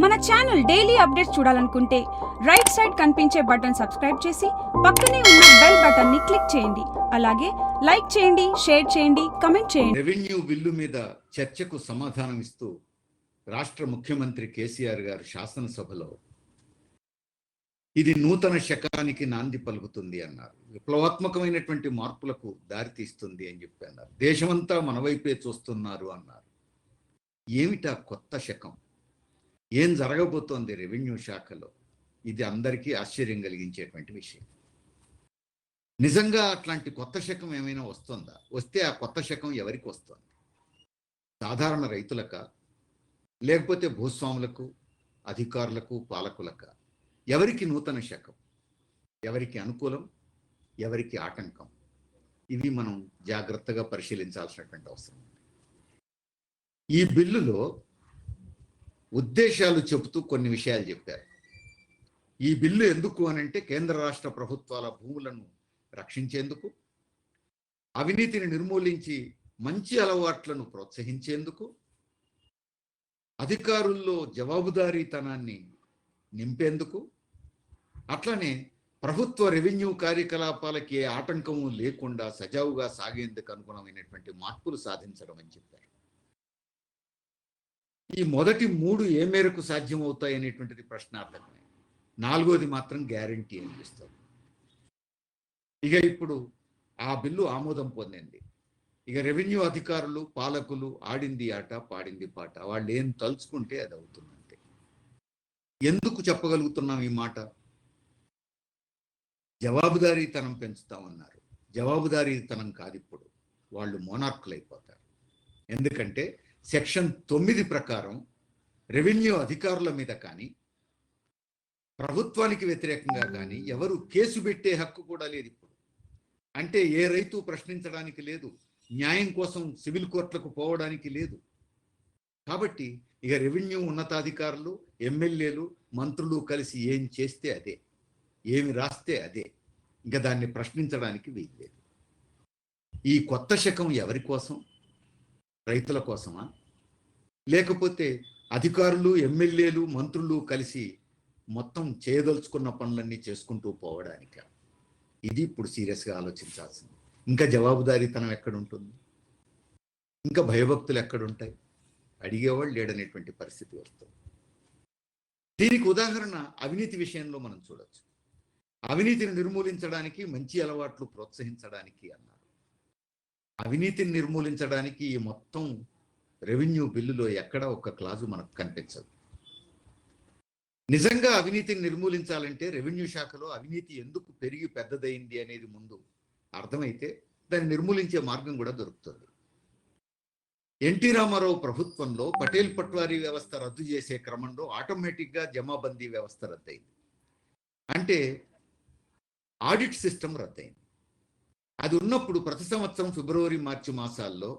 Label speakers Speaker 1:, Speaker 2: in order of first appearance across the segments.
Speaker 1: మన channel daily updates చూడాలనుకుంటే right side కనిపించే బటన్ సబ్స్క్రైబ్ చేసి పక్కనే ఉన్న బెల్ బటన్ ని క్లిక్ చేయండి. అలాగే లైక్ చేయండి, షేర్ చేయండి, కమెంట్ చేయండి.
Speaker 2: రెవెన్యూ బిల్లు మీద చర్చకు సమాధానం ఇస్తూ రాష్ట్ర ముఖ్యమంత్రి కేసీఆర్ గారు శాసనసభలో ఇది నూతన శకానికి నాంది పలుకుతుంది అన్నారు. విప్లవాత్మకమైనటువంటి మార్పులకు దారితీస్తుంది అని చెప్పి అన్నారు. దేశమంతా మన వైపే చూస్తున్నారు అన్నారు. ఏమిటా కొత్త శకం? ఏం జరగబోతోంది రెవెన్యూ శాఖలో? ఇది అందరికీ ఆశ్చర్యం కలిగించేటువంటి విషయం. నిజంగా అట్లాంటి కొత్త శకం ఏమైనా వస్తుందా? వస్తే ఆ కొత్త శకం ఎవరికి వస్తుంది? సాధారణ రైతులకా, లేకపోతే భూస్వాములకు, అధికారులకు, పాలకులకా? ఎవరికి నూతన శకం? ఎవరికి అనుకూలం, ఎవరికి ఆటంకం? ఇవి మనం జాగ్రత్తగా పరిశీలించాల్సినటువంటి అవసరం ఉంది. ఈ బిల్లులో ఉద్దేశాలు చెబుతూ కొన్ని విషయాలు చెప్పారు. ఈ బిల్లు ఎందుకు అనంటే కేంద్ర రాష్ట్ర ప్రభుత్వాల భూములను రక్షించేందుకు, అవినీతిని నిర్మూలించి మంచి అలవాట్లను ప్రోత్సహించేందుకు, అధికారుల్లో జవాబుదారీతనాన్ని నింపేందుకు, అట్లనే ప్రభుత్వ రెవెన్యూ కార్యకలాపాలకి ఏ ఆటంకము లేకుండా సజావుగా సాగేందుకు అనుగుణమైనటువంటి మార్పులు సాధించడం అని చెప్పారు. ఈ మొదటి 3 ఏ మేరకు సాధ్యమవుతాయి అనేటువంటిది ప్రశ్నార్థకమే. 4వది మాత్రం గ్యారంటీ అనిపిస్తుంది. ఇక ఇప్పుడు ఆ బిల్లు ఆమోదం పొందింది. ఇక రెవెన్యూ అధికారులు, పాలకులు ఆడింది ఆట, పాడింది పాట. వాళ్ళు ఏం తలుచుకుంటే అది అవుతుందంటే. ఎందుకు చెప్పగలుగుతున్నాం ఈ మాట? జవాబుదారీతనం పెంచుతామన్నారు. జవాబుదారీతనం కాదు, ఇప్పుడు వాళ్ళు మోనార్కులు అయిపోతారు. ఎందుకంటే సెక్షన్ 9 ప్రకారం రెవెన్యూ అధికారుల మీద కానీ, ప్రభుత్వానికి వ్యతిరేకంగా కానీ ఎవరు కేసు పెట్టే హక్కు కూడా లేదు ఇప్పుడు. అంటే ఏ రైతు ప్రశ్నించడానికి లేదు, న్యాయం కోసం సివిల్ కోర్టులకు పోవడానికి లేదు. కాబట్టి ఇక రెవెన్యూ ఉన్నతాధికారులు, ఎమ్మెల్యేలు, మంత్రులు కలిసి ఏం చేస్తే అదే, ఏమి రాస్తే అదే. ఇంకా దాన్ని ప్రశ్నించడానికి వీల్లేదు. ఈ కొత్త శకం ఎవరి కోసం? రైతుల కోసమా? లేకపోతే అధికారులు, ఎమ్మెల్యేలు, మంత్రులు కలిసి మొత్తం చేయదలుచుకున్న పనులన్నీ చేసుకుంటూ పోవడానిక? ఇది ఇప్పుడు సీరియస్గా ఆలోచించాల్సింది. ఇంకా జవాబుదారీతనం ఎక్కడుంటుంది? ఇంకా భయభక్తులు ఎక్కడుంటాయి? అడిగేవాళ్ళు లేడనేటువంటి పరిస్థితి వస్తుంది. దీనికి ఉదాహరణ అవినీతి విషయంలో మనం చూడొచ్చు. అవినీతిని నిర్మూలించడానికి, మంచి అలవాట్లు ప్రోత్సహించడానికి అన్నారు. అవినీతిని నిర్మూలించడానికి ఈ మొత్తం రెవెన్యూ బిల్లులో ఎక్కడ ఒక క్లాజు మనకు కనిపించదు. నిజంగా అవినీతిని నిర్మూలించాలంటే రెవెన్యూ శాఖలో అవినీతి ఎందుకు పెరిగి పెద్దదైంది అనేది ముందు అర్థమైతే దాన్ని నిర్మూలించే మార్గం కూడా దొరుకుతుంది. ఎన్టీ రామారావు ప్రభుత్వంలో పటేల్ పట్వారీ వ్యవస్థ రద్దు చేసే క్రమంలో ఆటోమేటిక్గా జమాబందీ వ్యవస్థ రద్దయింది. అంటే ఆడిట్ సిస్టమ్ రద్దయింది. అది ఉన్నప్పుడు ప్రతి సంవత్సరం ఫిబ్రవరి, మార్చి మాసాల్లో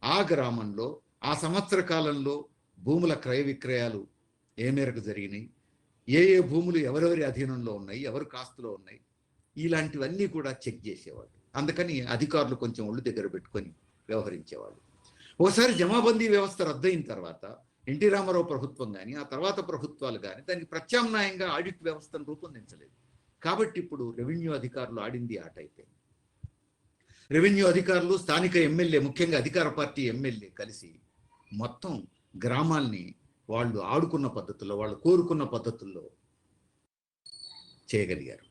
Speaker 2: ఆ గ్రామంలో ఆ సంవత్సర కాలంలో భూముల క్రయ విక్రయాలు ఏ మేరకు జరిగినాయి, ఏ ఏ భూములు ఎవరెవరి అధీనంలో ఉన్నాయి, ఎవరు కాస్తులో ఉన్నాయి, ఇలాంటివన్నీ కూడా చెక్ చేసేవాళ్ళు. అందుకని అధికారులు కొంచెం ఒళ్ళు దగ్గర పెట్టుకొని వ్యవహరించేవాళ్ళు. ఒకసారి జమాబందీ వ్యవస్థ రద్దయిన తర్వాత ఎన్టీ రామారావు ప్రభుత్వం కానీ, ఆ తర్వాత ప్రభుత్వాలు కానీ దానికి ప్రత్యామ్నాయంగా ఆడిట్ వ్యవస్థను రూపొందించలేదు. కాబట్టి ఇప్పుడు రెవెన్యూ అధికారులు ఆడింది ఆట అయిపోయింది. రెవెన్యూ అధికారులు, స్థానిక ఎమ్మెల్యే, ముఖ్యంగా అధికార పార్టీ ఎమ్మెల్యే కలిసి మొత్తం గ్రామాల్ని వాళ్ళు ఆడుకున్న పద్ధతుల్లో, వాళ్ళు కోరుకున్న పద్ధతుల్లో చేయగలిగారు.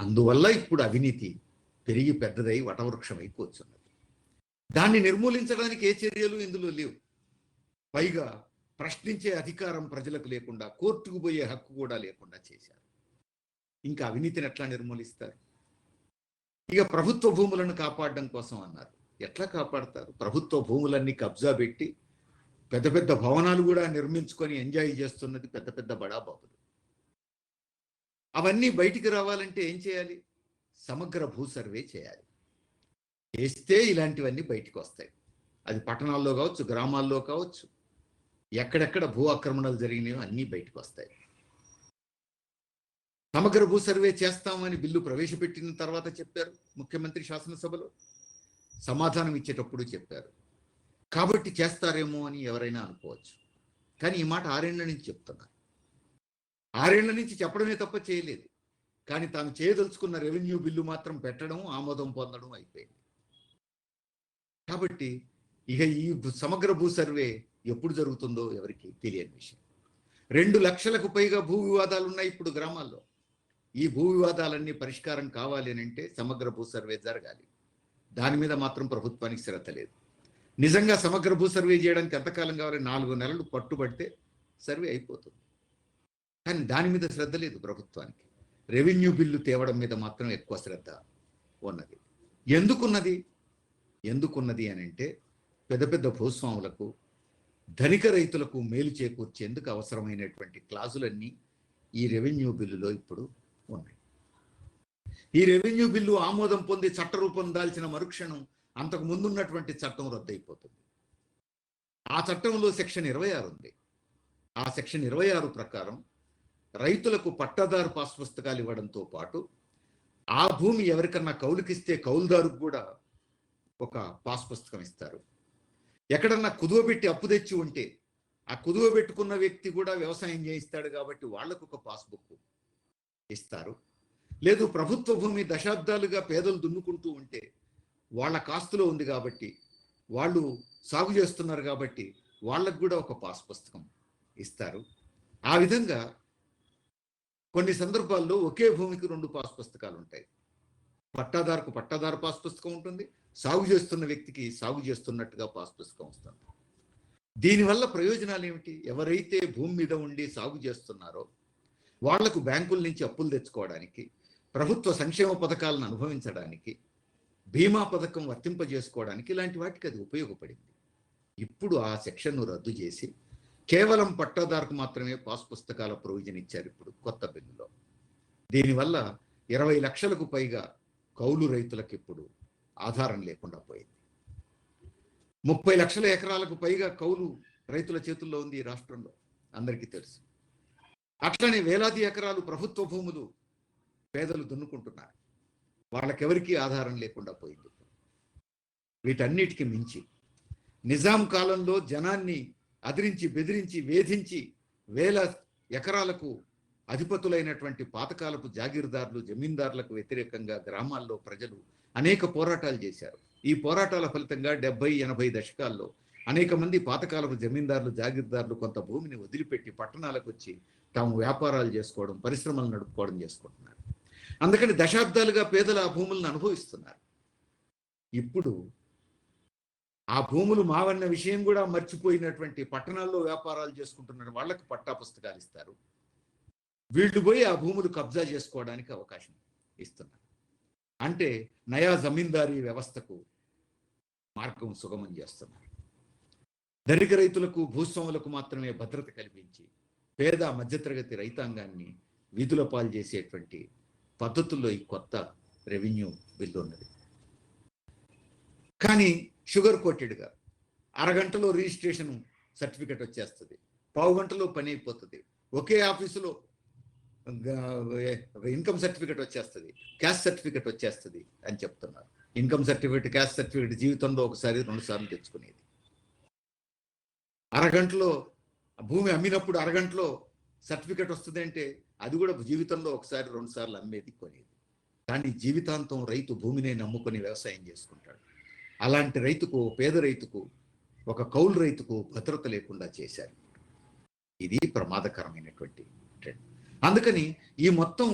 Speaker 2: అందువల్ల ఇప్పుడు అవినీతి పెరిగి పెద్దదై వటవృక్షమై కూర్చున్నది. దాన్ని నిర్మూలించడానికి ఏ చర్యలు ఇందులో లేవు. పైగా ప్రశ్నించే అధికారం ప్రజలకు లేకుండా, కోర్టుకు పోయే హక్కు కూడా లేకుండా చేశారు. ఇంకా అవినీతిని ఎట్లా నిర్మూలిస్తారు? ఇక ప్రభుత్వ భూములను కాపాడడం కోసం అన్నారు. ఎట్లా కాపాడతారు? ప్రభుత్వ భూములన్నీ కబ్జా పెట్టి పెద్ద పెద్ద భవనాలు కూడా నిర్మించుకొని ఎంజాయ్ చేస్తున్నది పెద్ద పెద్ద బడాబాబులు. అవన్నీ బయటికి రావాలంటే ఏం చేయాలి? సమగ్ర భూ సర్వే చేయాలి. చేస్తే ఇలాంటివన్నీ బయటికి వస్తాయి. అది పట్టణాల్లో కావచ్చు, గ్రామాల్లో కావచ్చు, ఎక్కడెక్కడ భూ ఆక్రమణలు జరిగినాయో అన్నీ బయటకు వస్తాయి. సమగ్ర భూ సర్వే చేస్తామని బిల్లు ప్రవేశపెట్టిన తర్వాత చెప్పారు ముఖ్యమంత్రి శాసనసభలో, సమాధానం ఇచ్చేటప్పుడు చెప్పారు. కాబట్టి చేస్తారేమో అని ఎవరైనా అనుకోవచ్చు. కానీ ఈ మాట 6 ఏళ్ల నుంచి చెప్తున్నారు. 6 ఏళ్ల నుంచి చెప్పడమే తప్ప చేయలేదు. కానీ తాను చేయదలుచుకున్న రెవెన్యూ బిల్లు మాత్రం పెట్టడం, ఆమోదం పొందడం అయిపోయింది. కాబట్టి ఇక ఈ సమగ్ర భూ సర్వే ఎప్పుడు జరుగుతుందో ఎవరికి తెలియని విషయం. 2 లక్షలకు పైగా భూ వివాదాలు ఉన్నాయి ఇప్పుడు గ్రామాల్లో. ఈ భూ వివాదాలన్నీ పరిష్కారం కావాలి అని అంటే సమగ్ర భూ సర్వే జరగాలి. దాని మీద మాత్రం ప్రభుత్వానికి శ్రద్ధ లేదు. నిజంగా సమగ్ర భూ సర్వే చేయడానికి ఎంతకాలం కావాలి? 4 నెలలు పట్టుబడితే సర్వే అయిపోతుంది. కానీ దాని మీద శ్రద్ధ లేదు ప్రభుత్వానికి. రెవెన్యూ బిల్లు తేవడం మీద మాత్రం ఎక్కువ శ్రద్ధ ఉన్నది. ఎందుకున్నది అని అంటే పెద్ద పెద్ద భూస్వాములకు, ధనిక రైతులకు మేలు చేకూర్చేందుకు అవసరమైనటువంటి క్లాజులన్నీ ఈ రెవెన్యూ బిల్లులో ఇప్పుడు ఉన్నాయి. ఈ రెవెన్యూ బిల్లు ఆమోదం పొంది చట్టరూపం దాల్చిన మరుక్షణం అంతకు ముందున్నటువంటి చట్టం రద్దయిపోతుంది. ఆ చట్టంలో సెక్షన్ 26 ఉంది. ఆ సెక్షన్ 26 ప్రకారం రైతులకు పట్టాదారు పాస్ పుస్తకాలు ఇవ్వడంతో పాటు ఆ భూమి ఎవరికన్నా కౌలుకిస్తే కౌలుదారుకు కూడా ఒక పాస్ పుస్తకం ఇస్తారు. ఎక్కడన్నా కుదువ పెట్టి అప్పు తెచ్చి ఉంటే ఆ కుదువ పెట్టుకున్న వ్యక్తి కూడా వ్యవసాయం చేయిస్తాడు కాబట్టి వాళ్లకు ఒక పాస్బుక్ ఇస్తారు. లేదు, ప్రభుత్వ భూమి దశాబ్దాలుగా పేదలు దున్నుకుంటూ ఉంటే వాళ్ళ కాస్తులో ఉంది కాబట్టి, వాళ్ళు సాగు చేస్తున్నారు కాబట్టి వాళ్ళకు కూడా ఒక పాస్ పుస్తకం ఇస్తారు. ఆ విధంగా కొన్ని సందర్భాల్లో ఒకే భూమికి 2 పాస్ పుస్తకాలు ఉంటాయి. పట్టాదారుకు పట్టాదారు పాస్ పుస్తకం ఉంటుంది, సాగు చేస్తున్న వ్యక్తికి సాగు చేస్తున్నట్టుగా పాస్ పుస్తకం వస్తుంది. దీనివల్ల ప్రయోజనాలు ఏమిటి? ఎవరైతే భూమి మీద ఉండి సాగు చేస్తున్నారో వాళ్లకు బ్యాంకుల నుంచి అప్పులు తెచ్చుకోవడానికి, ప్రభుత్వ సంక్షేమ పథకాలను అనుభవించడానికి, బీమా పథకం వర్తింపజేసుకోవడానికి, ఇలాంటి వాటికి అది ఉపయోగపడింది. ఇప్పుడు ఆ సెక్షన్ను రద్దు చేసి కేవలం పట్టాదారుకు మాత్రమే పాస్ పుస్తకాల ప్రొవిజన్ ఇచ్చారు ఇప్పుడు కొత్త బిల్లులో. దీనివల్ల 20 లక్షలకు పైగా కౌలు రైతులకు ఇప్పుడు ఆధారం లేకుండా పోయింది. 30 లక్షల ఎకరాలకు పైగా కౌలు రైతుల చేతుల్లో ఉంది ఈ రాష్ట్రంలో, అందరికీ తెలుసు. అట్లనే వేలాది ఎకరాలు ప్రభుత్వ భూములు పేదలు దున్నుకుంటున్నారు. వాళ్ళకెవరికీ ఆధారం లేకుండా పోయింది. వీటన్నిటికీ మించి నిజాం కాలంలో జనాన్ని అదిరించి, బెదిరించి, వేధించి వేల ఎకరాలకు అధిపతులైనటువంటి పాతకాలపు జాగీర్దారులు, జమీందారులకు వ్యతిరేకంగా గ్రామాల్లో ప్రజలు అనేక పోరాటాలు చేశారు. ఈ పోరాటాల ఫలితంగా 70-80 దశకాల్లో అనేక మంది పాతకాలపు జమీందారులు, జాగీర్దారులు కొంత భూమిని వదిలిపెట్టి పట్టణాలకు వచ్చి తాము వ్యాపారాలు చేసుకోవడం, పరిశ్రమలు నడుపుకోవడం చేసుకుంటున్నారు. అందుకని దశాబ్దాలుగా పేదలు ఆ భూములను అనుభవిస్తున్నారు. ఇప్పుడు ఆ భూములు మావన్న విషయం కూడా మర్చిపోయినటువంటి పట్టణాల్లో వ్యాపారాలు చేసుకుంటున్న వాళ్ళకు పట్టా పుస్తకాలు ఇస్తారు. వీళ్ళు పోయి ఆ భూములు కబ్జా చేసుకోవడానికి అవకాశం ఇస్తున్నారు. అంటే నయా జమీందారీ వ్యవస్థకు మార్గం సుగమం చేస్తున్నారు. ధనిక రైతులకు, భూస్వాములకు మాత్రమే భద్రత కల్పించి పేద మధ్యతరగతి రైతాంగాన్ని వీధుల పాలు చేసేటువంటి పద్ధతుల్లో ఈ కొత్త రెవెన్యూ బిల్లు ఉన్నది. కానీ షుగర్ కోటెడ్గా అరగంటలో రిజిస్ట్రేషన్ సర్టిఫికెట్ వచ్చేస్తుంది, పావు గంటలో పని అయిపోతుంది, ఒకే ఆఫీసులో ఇన్కమ్ సర్టిఫికెట్ వచ్చేస్తుంది, క్యాస్ట్ సర్టిఫికెట్ వచ్చేస్తుంది అని చెప్తున్నారు. ఇన్కమ్ సర్టిఫికెట్, క్యాస్ట్ సర్టిఫికెట్ జీవితంలో ఒకసారి 2 సార్లు తెచ్చుకునేది. అరగంటలో భూమి అమ్మినప్పుడు అరగంటలో సర్టిఫికెట్ వస్తుంది అంటే అది కూడా జీవితంలో ఒకసారి 2 సార్లు అమ్మేది, కొనేది. కానీ జీవితాంతం రైతు భూమినే నమ్ముకొని వ్యవసాయం చేసుకుంటాడు. అలాంటి రైతుకు, పేద రైతుకు, ఒక కౌలు రైతుకు భద్రత లేకుండా చేశారు. ఇది ప్రమాదకరమైనటువంటి ట్రెండ్. అందుకని ఈ మొత్తం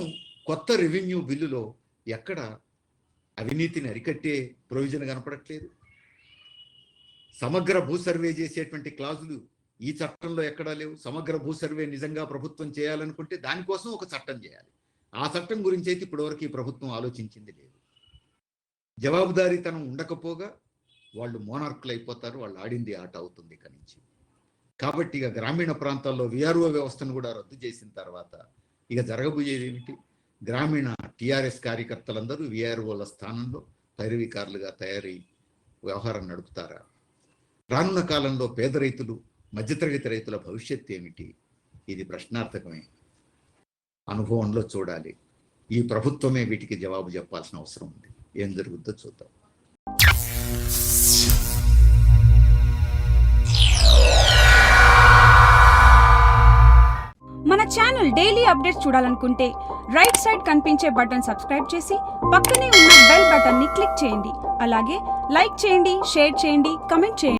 Speaker 2: కొత్త రెవెన్యూ బిల్లులో ఎక్కడ అవినీతిని అరికట్టే ప్రయోజనం కనపడట్లేదు. సమగ్ర భూ సర్వే చేసేటువంటి క్లాజులు ఈ చట్టంలో ఎక్కడా లేవు. సమగ్ర భూ సర్వే నిజంగా ప్రభుత్వం చేయాలనుకుంటే దానికోసం ఒక చట్టం చేయాలి. ఆ చట్టం గురించి అయితే ఇప్పటివరకు ఈ ప్రభుత్వం ఆలోచించింది లేదు. జవాబుదారీతనం ఉండకపోగా వాళ్ళు మోనార్కులు అయిపోతారు. వాళ్ళు ఆడింది ఆట అవుతుంది ఇక నుంచి. కాబట్టి ఇక గ్రామీణ ప్రాంతాల్లో విఆర్ఓ వ్యవస్థను కూడా రద్దు చేసిన తర్వాత ఇక జరగబోయేది ఏమిటి? గ్రామీణ టీఆర్ఎస్ కార్యకర్తలందరూ విఆర్ఓల స్థానంలో పైరవీకారులుగా తయారై వ్యవహారం నడుపుతారా? రానున్న కాలంలో పేద రైతులు, మధ్యతరగతి రైతుల భవిష్యత్తు ఏమిటి? ఇది ప్రశ్నార్థకమే. అనుభవంలో చూడాలి. ఈ ప్రభుత్వమే వీటికి జవాబు చెప్పాల్సిన అవసరం ఉంది. ఏం జరుగుతుందో చూద్దాం.
Speaker 1: మన ఛానల్ డైలీ అప్డేట్స్ చూడాలనుకుంటే రైట్ సైడ్ కనిపించే బటన్ సబ్స్క్రైబ్ చేసి పక్కనే ఉన్న బెల్ బటన్ని క్లిక్ చేయండి. అలాగే లైక్ చేయండి, షేర్ చేయండి, కమెంట్ చేయండి.